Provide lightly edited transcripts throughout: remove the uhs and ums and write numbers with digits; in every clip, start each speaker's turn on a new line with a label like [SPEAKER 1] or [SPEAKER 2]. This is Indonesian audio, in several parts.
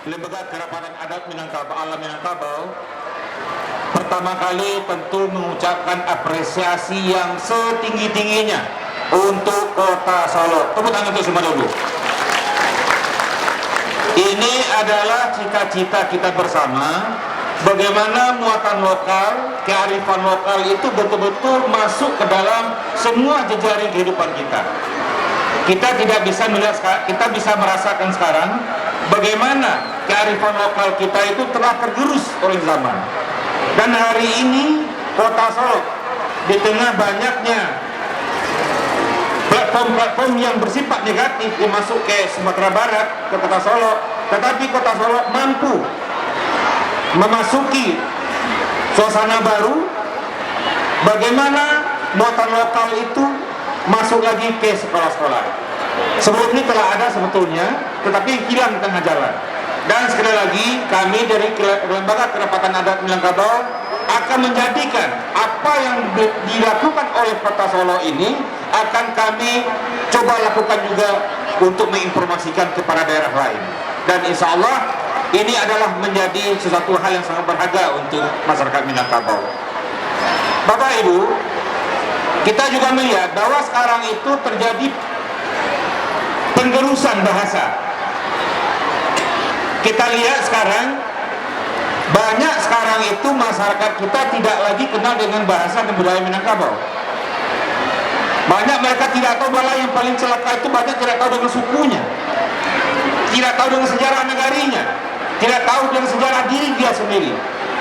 [SPEAKER 1] Lembaga Kerapatan Adat Minangkabau Alam Minangkabau pertama kali tentu mengucapkan apresiasi yang setinggi-tingginya untuk Kota Solo. Tepuk tangan untuk semua dulu. Ini adalah cita-cita kita bersama, bagaimana muatan lokal, kearifan lokal itu betul-betul masuk ke dalam semua jejaring kehidupan kita. Kita tidak bisa melihat, kita bisa merasakan sekarang bagaimana kearifan lokal kita itu telah tergerus oleh zaman. Dan hari ini Kota Solo di tengah banyaknya platform-platform yang bersifat negatif dimasuk ke Sumatera Barat, ke Kota Solo, tetapi Kota Solo mampu memasuki suasana baru, bagaimana muatan lokal itu masuk lagi ke sekolah-sekolah. Sebelum ini telah ada sebetulnya, tetapi hilang di tengah jalan. Dan sekali lagi kami dari Lembaga Kerapatan Adat Minangkabau akan menjadikan apa yang dilakukan oleh Kota Solo ini akan kami coba lakukan juga untuk menginformasikan kepada daerah lain. Dan insya Allah ini adalah menjadi sesuatu hal yang sangat berharga untuk masyarakat Minangkabau. Bapak Ibu, kita juga melihat bahwa sekarang itu terjadi penggerusan bahasa. Kita lihat sekarang banyak sekarang itu masyarakat kita tidak lagi kenal dengan bahasa dan budaya Minangkabau. Banyak mereka tidak tahu, malah yang paling celaka itu banyak tidak tahu dengan sukunya, tidak tahu dengan sejarah negarinya, tidak tahu dengan sejarah diri dia sendiri.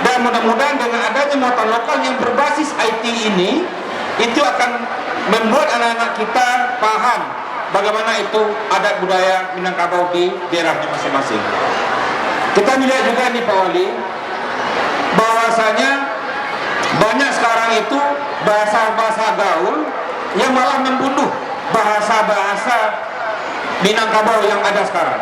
[SPEAKER 1] Dan mudah-mudahan dengan adanya muatan lokal yang berbasis IT ini, itu akan membuat anak-anak kita paham bagaimana itu adat budaya Minangkabau di daerahnya masing-masing. Kita melihat juga nih Pak Wali, bahwasanya banyak sekarang itu bahasa-bahasa gaul yang malah membunuh bahasa-bahasa Minangkabau yang ada sekarang.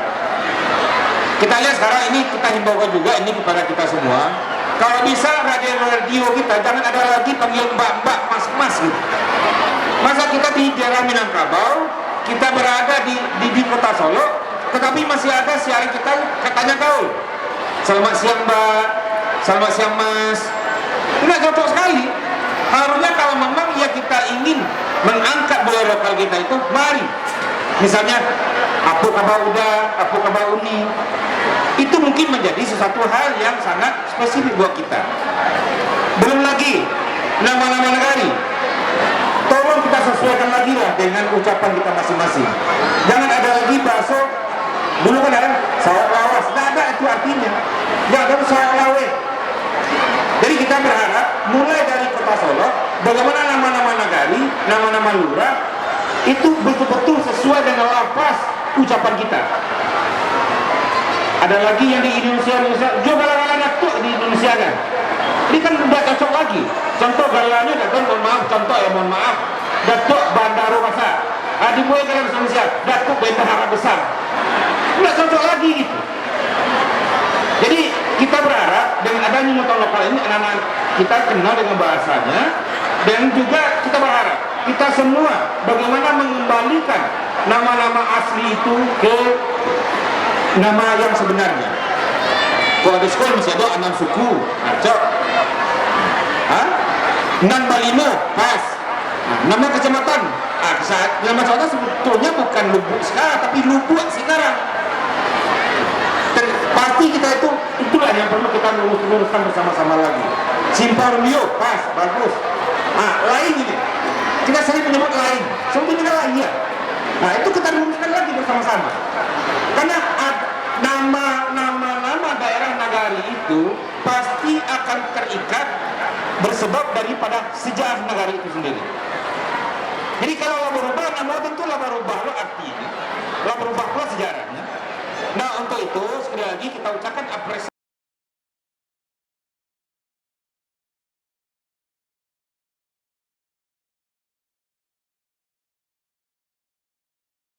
[SPEAKER 1] Kita lihat sekarang ini, kita himbaukan juga ini kepada kita semua, kalau bisa radio kita jangan ada lagi panggil mbak-mbak, mas-mas gitu. Masa kita di daerah Minangkabau, kita berada di Kota Solo, tetapi masih ada siaran kita katanya gaul. Selamat siang mbak, selamat siang mas. Nggak cocok sekali. Harusnya kalau memang ya kita ingin mengangkat budaya lokal kita itu, mari. Misalnya, apu kabar udah, apu kabar uni. Itu mungkin menjadi sesuatu hal yang sangat spesifik buat kita. Belum lagi nama-nama negari. Tolong kita sesuaikan lagi lah dengan ucapan kita masing-masing. Jangan ada lagi bakso. Dulu kan ada sawah lawas, tidak ada itu artinya. Yang ada sawah lawe. Jadi kita berharap mulai dari Kota Solo, bagaimana nama-nama nagari, nama-nama lurah itu betul-betul sesuai dengan lafaz ucapan kita. Ada lagi yang di Indonesia, juga galang datuk di Indonesia kan. Ini kan tidak cocok lagi. Contoh galanya datuk, mohon maaf, datuk Bandaro Masa. Dimulai dalam Indonesia, datuk Bentahara Besar. Tidak cocok lagi gitu. Jadi kita berharap dengan adanya muatan lokal ini anak-anak kita kenal dengan bahasanya, dan juga kita berharap kita semua bagaimana mengembalikan nama-nama asli itu ke nama yang sebenarnya. Kalau di sekolah masih ada 6 suku, acok, Nan Balimo, pas. Nama kecamatan, nama kecamatan sebetulnya bukan Lubuk sekarang, tapi Lubuk sekarang. Pasti kita itulah yang perlu kita luruskan bersama-sama lagi. Simparmio, pas, bagus. Lain ini, kita sering menyebut lain, sebetulnya lain ya. Nah itu kita luruskan lagi bersama-sama. Karena nama daerah nagari itu pasti akan terikat bersebab daripada sejarah nagari itu sendiri. Jadi kalau lah berubah, nama tentu lah berubah lo artinya, lah berubah pula sejarahnya. Nah untuk itu sekali lagi kita ucapkan apresiasi